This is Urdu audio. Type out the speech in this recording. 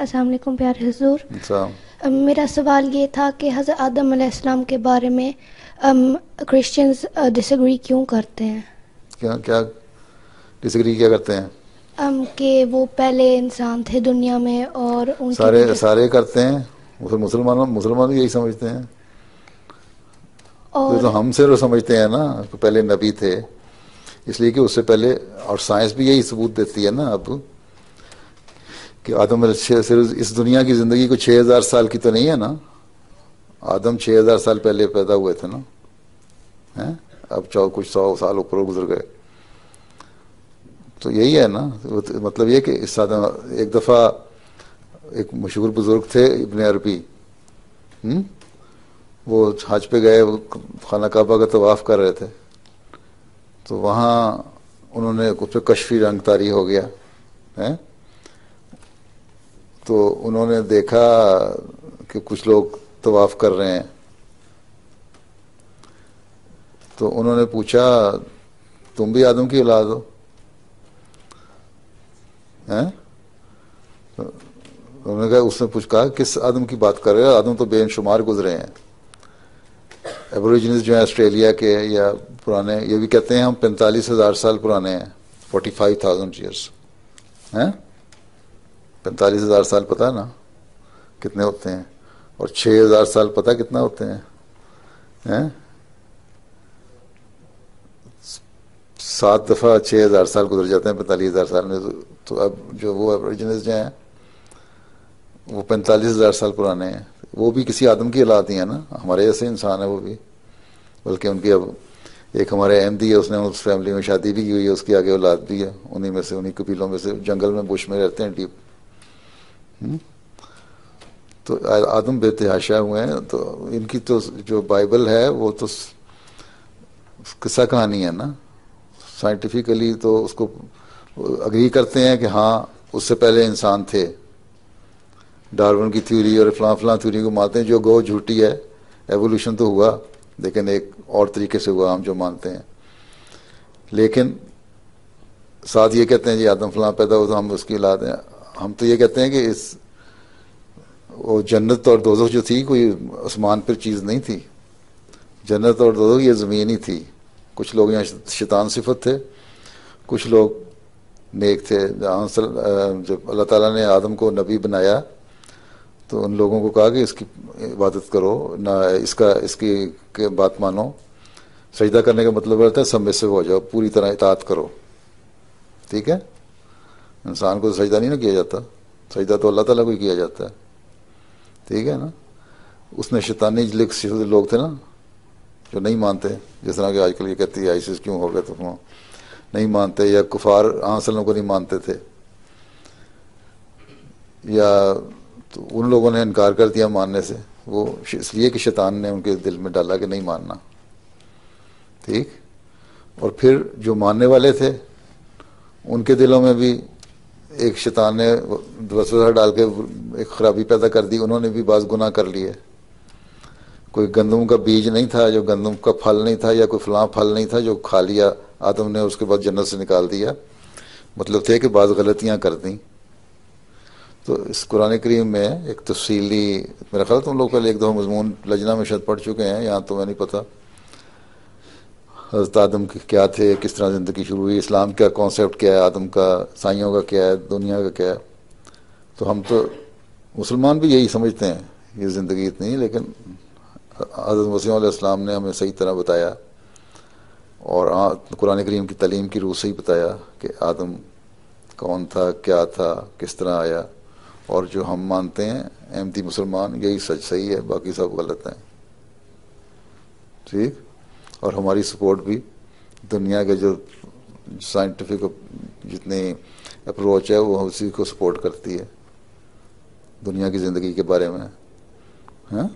السلام علیکم پیارے حضور. میرا سوال یہ تھا کہ حضرت آدم علیہ السلام کے بارے میں کرسچنز ڈس ایگری کیوں کرتے ہیں؟ کیا ڈس ایگری کیا کرتے ہیں؟ کہ وہ پہلے انسان تھے دنیا میں اور ان سارے کرتے ہیں. مسلمان بھی یہی سمجھتے ہیں. تو ہم سے جو سمجھتے ہیں نا کہ پہلے نبی تھے، اس لیے کہ اس سے پہلے، اور سائنس بھی یہی ثبوت دیتی ہے نا اب کہ آدم صرف اس دنیا کی زندگی کو 6000 سال کی تو نہیں ہے نا. آدم 6000 سال پہلے پیدا ہوئے تھے نا. اب کچھ 100 سال اوپر گزر گئے. تو یہی ہے نا. مطلب یہ کہ اس ایک دفعہ ایک مشہور بزرگ تھے ابن عربی، وہ حج پہ گئے، خانہ کعبہ کا طواف کر رہے تھے، تو وہاں انہوں نے کچھ کشفی رنگ طاری ہو گیا. تو انہوں نے دیکھا کہ کچھ لوگ طواف کر رہے ہیں، تو انہوں نے پوچھا تم بھی آدم کی اولاد ہو؟ انہوں نے کہا، اس نے کہا کس آدم کی بات کر رہے ہیں؟ آدم تو بے شمار گزرے ہیں. ایبوریجنز جو ہیں آسٹریلیا کے یا پرانے، یہ بھی کہتے ہیں ہم 45,000 سال پرانے ہیں. 45,000 ایئرس. 45,000 سال پتہ ہے نا کتنے ہوتے ہیں؟ اور 6,000 سال پتہ کتنا ہوتے ہیں؟ 7 دفعہ 6,000 سال گزر جاتے ہیں 45,000 سال میں. تو اب جو وہ ایبوریجنز جو ہیں وہ 45,000 سال پرانے ہیں. وہ بھی کسی آدم کی اولاد ہی ہیں نا، ہمارے جیسے انسان ہے وہ بھی. بلکہ ان کی اب ایک ہمارے احمدی ہے، اس نے اس فیملی میں شادی بھی کی ہوئی ہے، اس کی آگے اولاد بھی ہے، انہی میں سے، انہی قبیلوں میں سے، جنگل میں بش میں رہتے ہیں ڈیپ. تو آدم بے تحاشا ہوئے ہیں. تو ان کی تو جو بائبل ہے وہ تو قصہ کہانی ہے نا. سائنٹیفکلی تو اس کو اگری کرتے ہیں کہ ہاں اس سے پہلے انسان تھے. ڈارون کی تھیوری اور فلاں تھیوری کو مانتے ہیں جو گو جھوٹی ہے. ایوولوشن تو ہوا لیکن ایک اور طریقے سے ہوا ہم جو مانتے ہیں. لیکن ساتھ یہ کہتے ہیں جی آدم فلاں پیدا ہو تو ہم اس کی اولاد ہیں. ہم تو یہ کہتے ہیں کہ وہ جنت اور دوزخ جو تھی کوئی آسمان پر چیز نہیں تھی. جنت اور دوزخ یہ زمین ہی تھی. کچھ لوگ یہاں شیطان صفت تھے، کچھ لوگ نیک تھے. جب اللہ تعالیٰ نے آدم کو نبی بنایا تو ان لوگوں کو کہا کہ اس کی عبادت کرو، نہ اس کی بات مانو. سجدہ کرنے کا مطلب رہتا ہے سبمسو ہو جاؤ، پوری طرح اطاعت کرو. ٹھیک ہے؟ انسان کو سجدہ نہیں نہ کیا جاتا، سجدہ تو اللہ تعالیٰ کو ہی کیا جاتا ہے. ٹھیک ہے نا. اس نے شیطانی لوگ تھے نا جو نہیں مانتے، جس طرح کہ آج کل یہ کہتی ہے آئیسس کیوں ہو گئے تو نہیں مانتے، یا کفار وسلم کو نہیں مانتے تھے، یا تو ان لوگوں نے انکار کر دیا ماننے سے. وہ اس لیے کہ شیطان نے ان کے دل میں ڈالا کہ نہیں ماننا. ٹھیک. اور پھر جو ماننے والے تھے ان کے دلوں میں بھی ایک شیطان نے وسوسہ ڈال کے ایک خرابی پیدا کر دی. انہوں نے بھی بعض گناہ کر لیے. کوئی گندم کا بیج نہیں تھا جو گندم کا پھل نہیں تھا، یا کوئی فلاں پھل نہیں تھا جو کھا لیا آدم نے، اس کے بعد جنت سے نکال دیا. مطلب تھے کہ بعض غلطیاں کر دیں. تو اس قرآن کریم میں ایک تفصیلی، میرا خیال تم لوگ پہلے ایک دو مضمون لجنہ میں شاید پڑھ چکے ہیں، یہاں تو میں نہیں پتہ حضرت آدم کیا تھے، کس طرح زندگی شروع ہوئی، اسلام کا کانسیپٹ کیا ہے، آدم کا، سائیوں کا کیا ہے، دنیا کا کیا ہے. تو ہم تو مسلمان بھی یہی سمجھتے ہیں یہ زندگی اتنی، لیکن حضرت مسیح علیہ السلام نے ہمیں صحیح طرح بتایا اور قرآن کریم کی تعلیم کی روح سے ہی بتایا کہ آدم کون تھا، کیا تھا، کس طرح آیا. اور جو ہم مانتے ہیں احمدی مسلمان یہی سچ صحیح ہے، باقی سب غلط ہیں. ٹھیک. اور ہماری سپورٹ بھی دنیا کے جو سائنٹیفک جتنی اپروچ ہے وہ اسی کو سپورٹ کرتی ہے دنیا کی زندگی کے بارے میں. ہاں